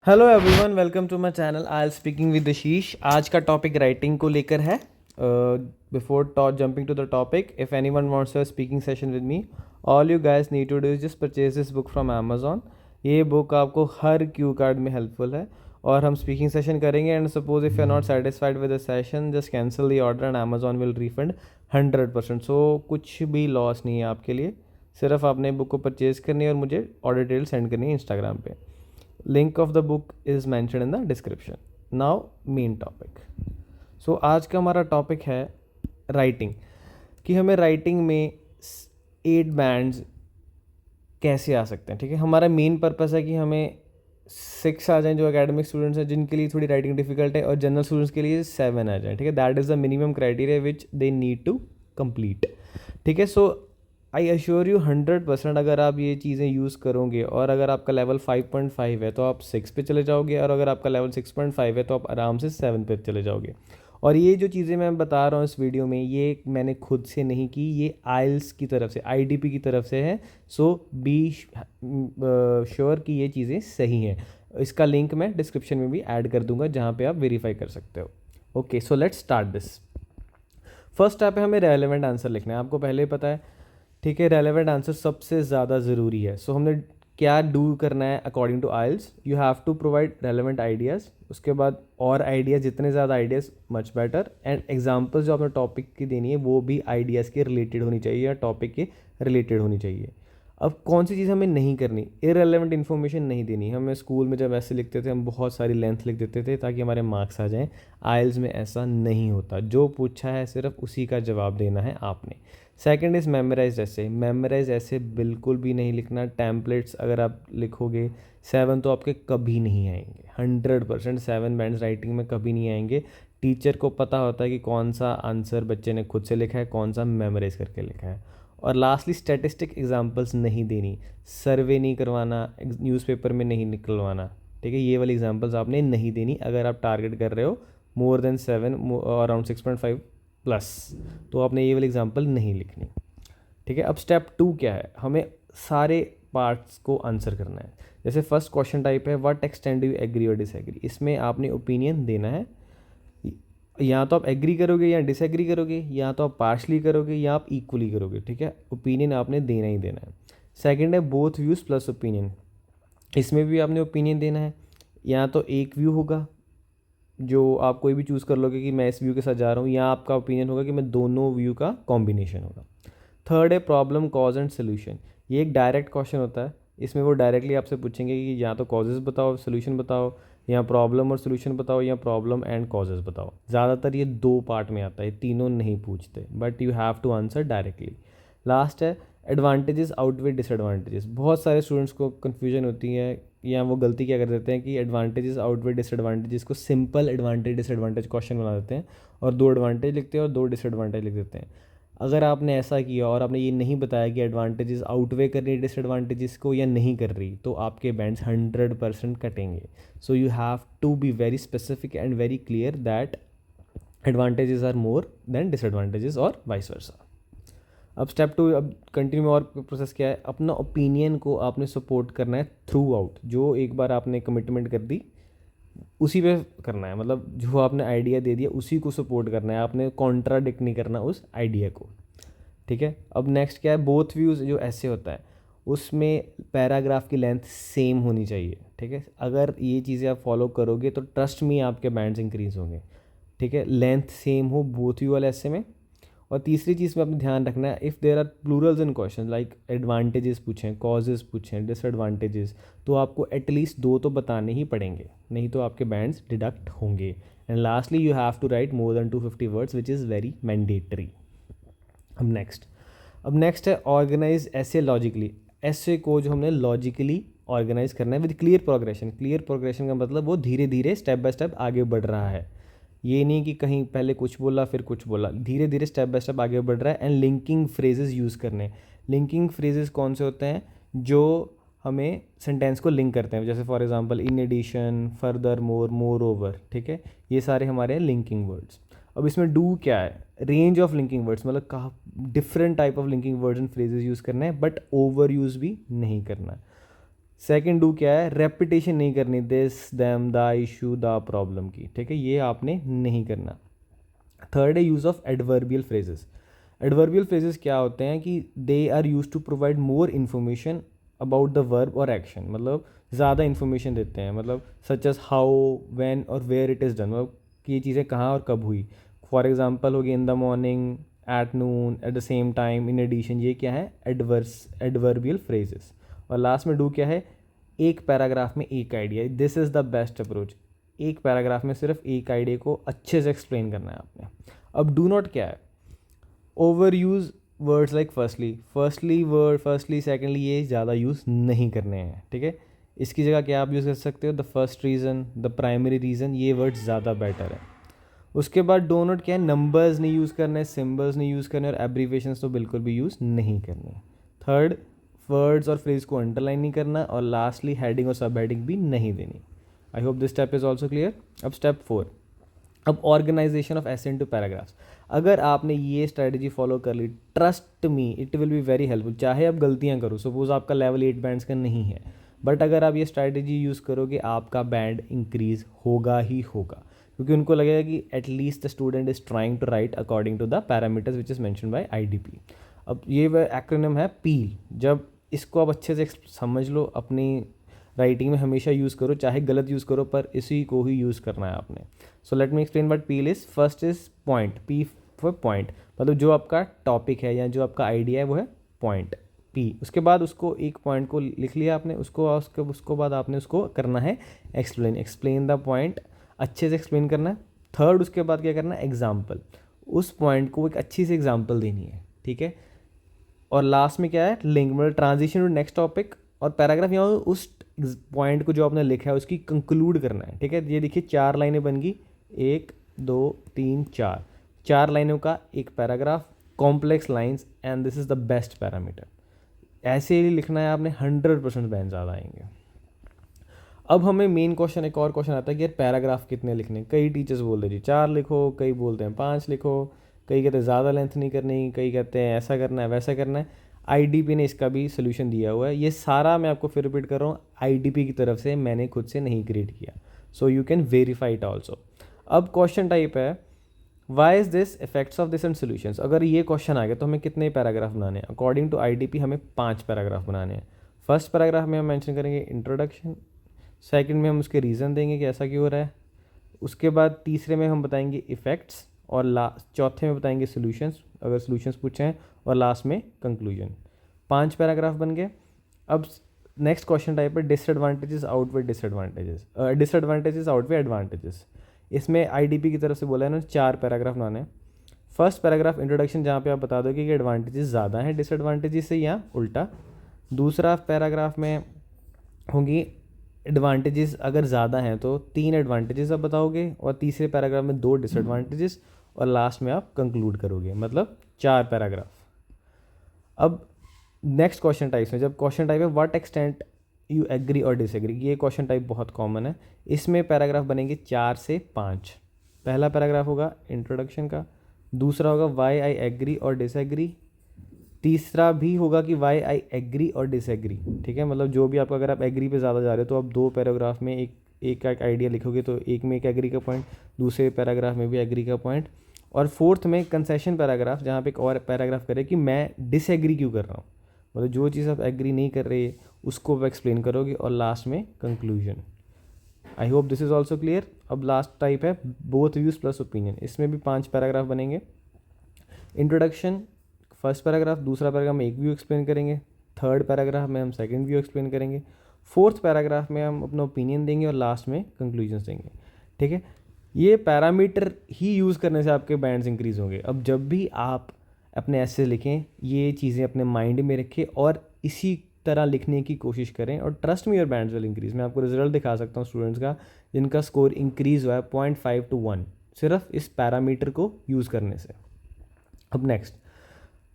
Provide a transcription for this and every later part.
Hello everyone, welcome to my channel I speaking with Ashish. आज का topic writing को लेकर है। Before jumping to the topic, if anyone wants a speaking session with me, all you guys need to do is just purchase this book from Amazon. ये book आपको हर cue card में helpful है और हम स्पीकिंग सेशन करेंगे। And suppose if you are not satisfied with the session, just cancel the order and Amazon will refund 100%। सो कुछ भी लॉस नहीं है आपके लिए, सिर्फ आपने बुक को परचेज करनी है और मुझे ऑर्डर डिटेल सेंड करनी है इंस्टाग्राम पे। Link of the book is mentioned in the description. Now main topic. So आज का हमारा टॉपिक है राइटिंग, कि हमें राइटिंग में 8 बैंड्स कैसे आ सकते हैं। ठीक है, हमारा मेन पर्पस है कि हमें 6 आ जाएं जो एकेडमिक स्टूडेंट्स हैं जिनके लिए थोड़ी राइटिंग डिफिकल्ट है, और जनरल स्टूडेंट्स के लिए 7 आ जाएं। ठीक है, that is the minimum criteria which they need to complete. ठीक है, सो आई अश्योर यू 100% अगर आप ये चीज़ें यूज़ करोगे और अगर आपका लेवल 5.5 है तो आप 6 पे चले जाओगे, और अगर आपका लेवल 6.5 है तो आप आराम से 7 पे चले जाओगे। और ये जो चीज़ें मैं बता रहा हूँ इस वीडियो में, ये मैंने खुद से नहीं की, ये आइल्स की तरफ से, आईडीपी की तरफ से है। सो बी श्योर कि ये चीज़ें सही हैं। इसका लिंक मैं डिस्क्रिप्शन में भी ऐड कर दूंगा जहाँ पे आप वेरीफाई कर सकते हो। Okay, so let's start this. First step है, हमें रेलेवेंट आंसर लिखना है। आपको पहले ही पता है, ठीक है, रेलेवेंट आंसर सबसे ज़्यादा ज़रूरी है। सो हमने क्या डू करना है according to IELTS, you have to provide relevant ideas. उसके बाद और आइडियाज़, जितने ज़्यादा ideas much better. And examples जो आपने टॉपिक की देनी है वो भी आइडियाज़ के रिलेटेड होनी चाहिए या टॉपिक के रिलेटेड होनी चाहिए। अब कौन सी चीज़ हमें नहीं करनी, इररेलेवेंट इन्फॉर्मेशन नहीं देनी। हमें स्कूल में जब ऐसे लिखते थे हम बहुत सारी लेंथ लिख देते थे ताकि हमारे मार्क्स आ जाएं। आइल्स में ऐसा नहीं होता, जो पूछा है सिर्फ उसी का जवाब देना है आपने। सेकंड इज़ मेमोराइज ऐसे। मेमोराइज ऐसे बिल्कुल भी नहीं लिखना। टैम्पलेट्स अगर आप लिखोगे 7 तो आपके कभी नहीं आएंगे। 100% 7 बैंड्स राइटिंग में कभी नहीं आएंगे। टीचर को पता होता है कि कौन सा आंसर बच्चे ने खुद से लिखा है, कौन सा मेमोराइज करके लिखा है। और लास्टली, स्टैटिस्टिक एग्जांपल्स नहीं देनी, सर्वे नहीं करवाना, न्यूज़पेपर में नहीं निकलवाना। ठीक है, ये वाली एग्जांपल्स आपने नहीं देनी अगर आप टारगेट कर रहे हो मोर देन 7 और अराउंड 6.5 प्लस, तो आपने ये वाली एग्जांपल नहीं लिखनी। ठीक है, अब स्टेप 2 क्या है, हमें सारे पार्ट्स को आंसर करना है। जैसे फर्स्ट क्वेश्चन टाइप है, व्हाट एक्सटेंड यू एग्री और डिसएग्री। इसमें आपने ओपिनियन देना है। या तो आप एग्री करोगे या डिसएग्री करोगे, या तो आप पार्शली करोगे या आप इक्वली करोगे। ठीक है, ओपिनियन आपने देना ही देना है। सेकंड है बोथ व्यूज़ प्लस ओपिनियन। इसमें भी आपने ओपिनियन देना है। या तो एक व्यू होगा जो आप कोई भी चूज़ कर लोगे कि मैं इस व्यू के साथ जा रहा हूँ, या आपका ओपिनियन होगा कि मैं दोनों व्यू का कॉम्बिनेशन होगा। थर्ड है प्रॉब्लम कॉज एंड सोल्यूशन। ये एक डायरेक्ट क्वेश्चन होता है। इसमें वो डायरेक्टली आपसे पूछेंगे कि या तो कॉजेज़ बताओ, सोल्यूशन बताओ, या प्रॉब्लम और सोल्यूशन बताओ, या प्रॉब्लम एंड कॉजेज़ बताओ। ज़्यादातर ये 2 पार्ट में आता है, तीनों नहीं पूछते, but you have to answer directly. Last है एडवांटेजेस आउटवे डिसएडवांटेजेस। बहुत सारे स्टूडेंट्स को कन्फ्यूजन होती है, या वो गलती क्या कर देते हैं कि एडवांटेजेस आउटवे डिसएडवांटेजेस को सिंपल एडवांटेज डिसएडवांटेज क्वेश्चन बना देते हैं, और 2 एडवांटेज लिखते हैं और 2 डिसएडवांटेज लिख देते हैं। अगर आपने ऐसा किया और आपने ये नहीं बताया कि एडवांटेजेस आउटवे कर रही है डिसएडवांटेजेस को या नहीं कर रही, तो आपके बैंड्स 100% कटेंगे। So you have to be very specific and very clear that advantages are more than disadvantages और वाइस वर्सा। अब स्टेप 2, अब कंटिन्यू और प्रोसेस क्या है, अपना ओपिनियन को आपने सपोर्ट करना है थ्रू आउट। जो एक बार आपने कमिटमेंट कर दी उसी पे करना है, मतलब जो आपने आइडिया दे दिया उसी को सपोर्ट करना है, आपने कॉन्ट्राडिक्ट नहीं करना उस आइडिया को। ठीक है, अब नेक्स्ट क्या है, बोथ व्यूज़ जो ऐसे होता है उसमें पैराग्राफ की लेंथ सेम होनी चाहिए। ठीक है, अगर ये चीज़ें आप फॉलो करोगे तो ट्रस्ट में आपके बैंड्स इंक्रीज होंगे। ठीक है, लेंथ सेम हो बोथ व्यू वाले ऐसे में। और तीसरी चीज़ में आपने ध्यान रखना है, if there are plurals in question like advantages पूछें, कॉजेज़ पूछें, डिसएडवांटेजेस, तो आपको एटलीस्ट 2 तो बताने ही पड़ेंगे, नहीं तो आपके बैंड्स डिडक्ट होंगे। And lastly you have to write more than 250 words which is very mandatory. अब नेक्स्ट है ऑर्गेनाइज ऐसे लॉजिकली। ऐसे को जो हमने लॉजिकली ऑर्गेनाइज करना है with clear progression. Clear progression का मतलब वो धीरे धीरे स्टेप बाय स्टेप आगे बढ़ रहा है। ये नहीं कि कहीं पहले कुछ बोला फिर कुछ बोला, धीरे धीरे स्टेप बाय स्टेप आगे बढ़ रहा है। एंड लिंकिंग फ्रेजेस यूज़ करने। लिंकिंग फ्रेजेस कौन से होते हैं, जो हमें सेंटेंस को लिंक करते हैं। जैसे for example in addition, furthermore, moreover. ठीक है, ये सारे हमारे लिंकिंग वर्ड्स। अब इसमें डू क्या है, रेंज ऑफ लिंकिंग वर्ड्स, मतलब कहा different type of linking words and phrases use करना है, बट ओवर यूज़ भी नहीं करना है। सेकंड डू क्या है, रेपिटेशन नहीं करनी, this them the issue the problem की, ठीक है, ये आपने नहीं करना। थर्ड है use of adverbial phrases. Adverbial phrases क्या होते हैं कि they are use to provide more information about the verb और एक्शन, मतलब ज़्यादा इन्फॉर्मेशन देते हैं, मतलब सच एज हाउ, व्हेन और वेयर इट इज़ डन, मतलब कि ये चीज़ें कहाँ और कब हुई। फॉर एग्जांपल होगी in the morning, at noon, at the same time, in addition, ये क्या है, एडवर्बियल फ्रेजेस। और लास्ट में डू क्या है, एक पैराग्राफ में एक idea, this is the best approach. एक पैराग्राफ में सिर्फ एक आइडिया को अच्छे से एक्सप्लेन करना है आपने। अब डू नॉट क्या है, over use words like firstly secondly, ये ज़्यादा यूज़ नहीं करने हैं, ठीक है। इसकी जगह क्या आप यूज़ कर सकते हो, the first reason, the primary reason, ये वर्ड्स ज़्यादा बेटर है। उसके बाद डो नॉट क्या है, नंबर्स नहीं यूज़ करने, सिम्बल्स नहीं यूज़ करने, और एब्रीवेशंस तो बिल्कुल भी यूज़ नहीं करने। थर्ड, वर्ड्स और फ्रेज को अंडरलाइन नहीं करना, और लास्टली हेडिंग और सब हेडिंग भी नहीं देनी। I hope this step is also clear. अब स्टेप 4, अब organisation of essay into paragraphs. अगर आपने ये स्ट्रैटेजी फॉलो कर ली, trust me, it will be very helpful. चाहे आप गलतियाँ करो, सपोज आपका लेवल 8 बैंड्स का नहीं है, बट अगर आप ये स्ट्रैटेजी यूज़ करोगे, आपका बैंड इंक्रीज होगा ही होगा, क्योंकि उनको लगेगा कि at least the student is trying to write according to the parameters which is mention by IDP। अब ये एक्रोनिम है पील। जब इसको आप अच्छे से समझ लो, अपनी राइटिंग में हमेशा यूज़ करो, चाहे गलत यूज़ करो, पर इसी को ही यूज़ करना है आपने। So let me explain what peel is. First is point, P for point, मतलब जो आपका टॉपिक है या जो आपका आइडिया है वो है पॉइंट, पी। उसके बाद उसको एक पॉइंट को लिख लिया आपने, उसको बाद आपने उसको करना है एक्सप्लेन द पॉइंट, अच्छे से एक्सप्लेन करना है। थर्ड, उसके बाद क्या करना है, एग्जाम्पल, उस पॉइंट को एक अच्छी सी एग्जाम्पल देनी है, ठीक है। और लास्ट में क्या है, लिंक, मतलब ट्रांजिशन टू नेक्स्ट टॉपिक, और पैराग्राफ यहाँ उस पॉइंट को जो आपने लिखा है उसकी कंक्लूड करना है, ठीक है। ये देखिए 4 लाइनें बन गई, 1 2 3 4, 4 लाइनों का एक paragraph, complex lines, and this is the best parameter. ऐसे ही लिखना है आपने, 100% बैंड ज़्यादा आएंगे। अब हमें मेन क्वेश्चन, एक और क्वेश्चन आता है कि यार पैराग्राफ कितने लिखने। कई टीचर्स बोलते हैं जी 4 लिखो, कई बोलते हैं 5 लिखो, कई कहते हैं ज़्यादा लेंथ नहीं करनी, कई कहते हैं ऐसा करना है वैसा करना है। IDP ने इसका भी सोल्यूशन दिया हुआ है। ये सारा मैं आपको फिर रिपीट कर रहा हूँ, IDP की तरफ से, मैंने खुद से नहीं क्रिएट किया। So you can verify it also. अब क्वेश्चन टाइप है, why is this, effects of this and solutions. अगर ये क्वेश्चन आ गया तो हमें कितने पैराग्राफ बनाने हैं? अकॉर्डिंग टू IDP हमें 5 पैराग्राफ बनाने हैं। फर्स्ट पैराग्राफ में हम मेंशन करेंगे इंट्रोडक्शन, सेकंड में हम उसके रीज़न देंगे कि ऐसा क्यों हो रहा है, उसके बाद तीसरे में हम बताएंगे इफ़ेक्ट्स, और चौथे में बताएंगे सोल्यूशंस अगर सोल्यूशंस पूछे हैं, और लास्ट में कंक्लूजन। 5 पैराग्राफ बन गए। अब नेक्स्ट क्वेश्चन टाइप है disadvantages outweigh disadvantages outweigh advantages. इसमें IDP की तरफ से बोला है ना 4 पैराग्राफ बनाने हैं। फर्स्ट पैराग्राफ इंट्रोडक्शन, जहाँ पे आप बता दोगे कि एडवांटेजेस ज़्यादा हैं डिसएडवांटेजेस से या उल्टा। दूसरा पैराग्राफ में होंगी एडवांटेजेस, अगर ज़्यादा हैं तो 3 एडवांटेजेस आप बताओगे, और तीसरे पैराग्राफ में 2 डिसएडवांटेजेस, और लास्ट में आप कंक्लूड करोगे, मतलब 4 पैराग्राफ। अब नेक्स्ट क्वेश्चन टाइप्स में, जब क्वेश्चन टाइप है व्हाट एक्सटेंट यू एग्री और डिसएग्री, ये क्वेश्चन टाइप बहुत कॉमन है। इसमें पैराग्राफ बनेंगे 4 से 5। पहला पैराग्राफ होगा इंट्रोडक्शन का, दूसरा होगा वाई आई एग्री और डिसएग्री, तीसरा भी होगा कि वाई आई एग्री और डिसएग्री, ठीक है। मतलब जो भी आपका, अगर आप एग्री पे ज़्यादा जा रहे हो तो आप 2 पैराग्राफ में एक आइडिया लिखोगे, तो एक में एक एग्री का पॉइंट, दूसरे पैराग्राफ में भी एग्री का पॉइंट, और फोर्थ में कंसेशन पैराग्राफ, जहाँ पे एक और पैराग्राफ करे कि मैं डिसएग्री क्यों कर रहा हूँ, मतलब जो चीज़ आप एग्री नहीं कर रहे उसको आप एक्सप्लेन करोगे, और लास्ट में conclusion. I hope this is also clear. अब लास्ट टाइप है बोथ व्यूज़ प्लस ओपिनियन। इसमें भी 5 पैराग्राफ बनेंगे। इंट्रोडक्शन फर्स्ट पैराग्राफ, दूसरा पैराग्राफ में एक व्यू एक्सप्लेन करेंगे, थर्ड पैराग्राफ में हम सेकंड व्यू एक्सप्लेन करेंगे, फोर्थ पैराग्राफ में हम अपना ओपिनियन देंगे, और लास्ट में कंक्लूजन्स देंगे, ठीक है। ये पैरामीटर ही यूज़ करने से आपके बैंड्स इंक्रीज़ होंगे। अब जब भी आप अपने ऐसे लिखें, ये चीज़ें अपने माइंड में रखें और इसी तरह लिखने की कोशिश करें, और ट्रस्ट में योर बैंड्स विल इंक्रीज़। मैं आपको रिजल्ट दिखा सकता हूँ स्टूडेंट्स का जिनका स्कोर इंक्रीज़ हुआ है 0.5 to 1, सिर्फ इस पैरामीटर को यूज़ करने से। अब नेक्स्ट,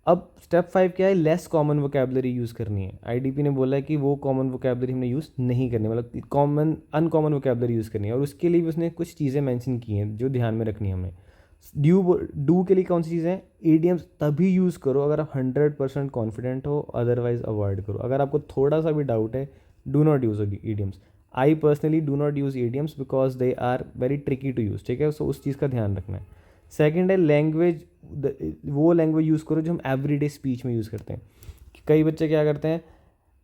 अब स्टेप 5 क्या है, लेस कॉमन वोकेबलरी यूज़ करनी है। IDP ने बोला है कि वो कॉमन वोकेबलरी हमने यूज़ नहीं करनी, मतलब अनकॉमन वोकेबलरी यूज़ करनी है, और उसके लिए भी उसने कुछ चीज़ें मेंशन की हैं जो ध्यान में रखनी है हमें। डू के लिए कौन सी चीज़ें हैं, ईडियम्स तभी यूज़ करो अगर आप 100% कॉन्फिडेंट हो, अदरवाइज अवॉइड करो। अगर आपको थोड़ा सा भी डाउट है do not use idioms. I personally do not use idioms because they are very tricky to use. ठीक है, सो उस चीज़ का ध्यान रखना है. सेकेंड है लैंग्वेज. वो लैंग्वेज यूज़ करो जो हम एवरीडे स्पीच में यूज़ करते हैं. कई बच्चे क्या करते हैं,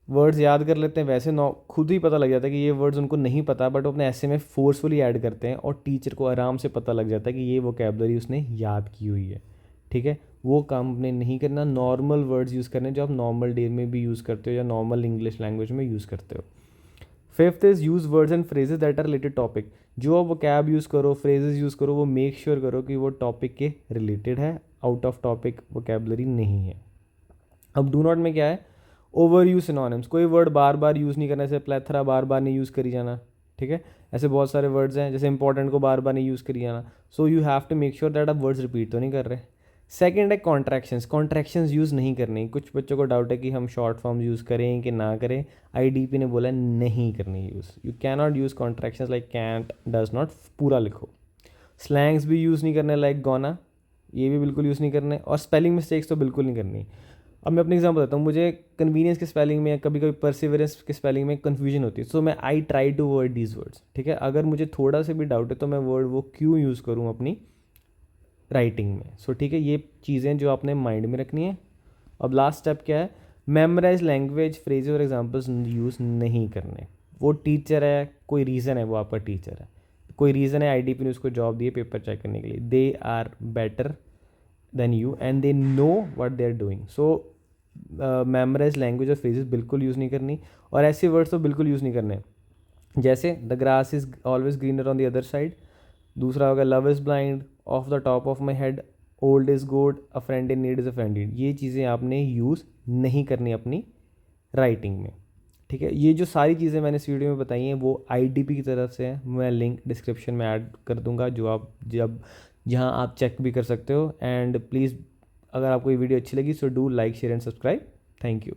वर्ड्स याद कर लेते हैं, वैसे खुद ही पता लग जाता है कि ये वर्ड्स उनको नहीं पता, बट वो अपने ऐसे में फोर्सफुली ऐड करते हैं और टीचर को आराम से पता लग जाता है कि ये वोकेबलरी उसने याद की हुई है. ठीक है, वो काम अपने नहीं करना. नॉर्मल वर्ड्स यूज़ करने जो आप नॉर्मल डे में भी यूज़ करते हो या नॉर्मल इंग्लिश लैंग्वेज में यूज़ करते हो. Fifth is use words and phrases that are related topic. जो आप वोकैब यूज़ करो, फ्रेजेस यूज़ करो, वो मेक श्योर करो कि वो टॉपिक के रिलेटेड है, आउट ऑफ टॉपिक वोकेबलरी नहीं है. अब डू नॉट में क्या है, ओवर यूज सिनोनिम्स. कोई वर्ड बार बार यूज़ नहीं करना, जैसे प्लेथरा बार बार नहीं यूज़ करी जाना. ठीक है, ऐसे बहुत सारे वर्ड्स हैं, जैसे इंपॉर्टेंट को बार बार नहीं यूज़ करी जाना. So you have to make sure that आप वर्ड्स रिपीट तो नहीं कर रहे. सेकेंड है कॉन्ट्रैक्शंस. कॉन्ट्रैक्शंस यूज़ नहीं करनी. कुछ बच्चों को डाउट है कि हम शॉर्ट फॉर्म यूज़ करें कि ना करें. आईडीपी ने बोला नहीं करनी use. You can not use contractions like can't, does not, पूरा लिखो. स्लैंग्स भी यूज़ नहीं करने लाइक गोना, ये भी बिल्कुल यूज़ नहीं करने. और स्पेलिंग मिस्टेक्स तो बिल्कुल नहीं करनी. अब मैं अपने एग्जाम्पल बताता हूँ. मुझे कन्वीनियंस के स्पेलिंग में या कभी कभी परसिवरेंस के स्पेलिंग में कन्फ्यूजन होती है. सो मैं I try to word these words. ठीक है, अगर मुझे थोड़ा सा भी डाउट है तो मैं वर्ड वो क्यों यूज़ करूँ अपनी राइटिंग में. सो ठीक है, ये चीज़ें जो आपने माइंड में रखनी है. अब लास्ट स्टेप क्या है, मेमोराइज लैंग्वेज, फ्रेज और एग्जाम्पल्स यूज़ नहीं करने. वो टीचर है, कोई रीज़न है, वो आपका टीचर है, कोई रीज़न है आईडीपी ने उसको जॉब दी है पेपर चेक करने के लिए. They are better than you and they know what they are doing. So memorise language और फ्रेजेस बिल्कुल यूज़ नहीं करनी. और ऐसे वर्ड्स तो बिल्कुल यूज़ नहीं करने जैसे the grass is always greener on the other side. दूसरा होगा love is blind, of the top of my head, old is gold, a friend in need is a friend in. ये चीज़ें आपने यूज़ नहीं करनी अपनी राइटिंग में. ठीक है, ये जो सारी चीज़ें मैंने इस वीडियो में बताई हैं वो आईडीपी की तरफ से है. मैं लिंक डिस्क्रिप्शन में ऐड कर दूंगा जो आप जहाँ आप चेक भी कर सकते हो. एंड प्लीज़ अगर आपको ये वीडियो अच्छी लगी so do like, share and subscribe. Thank you.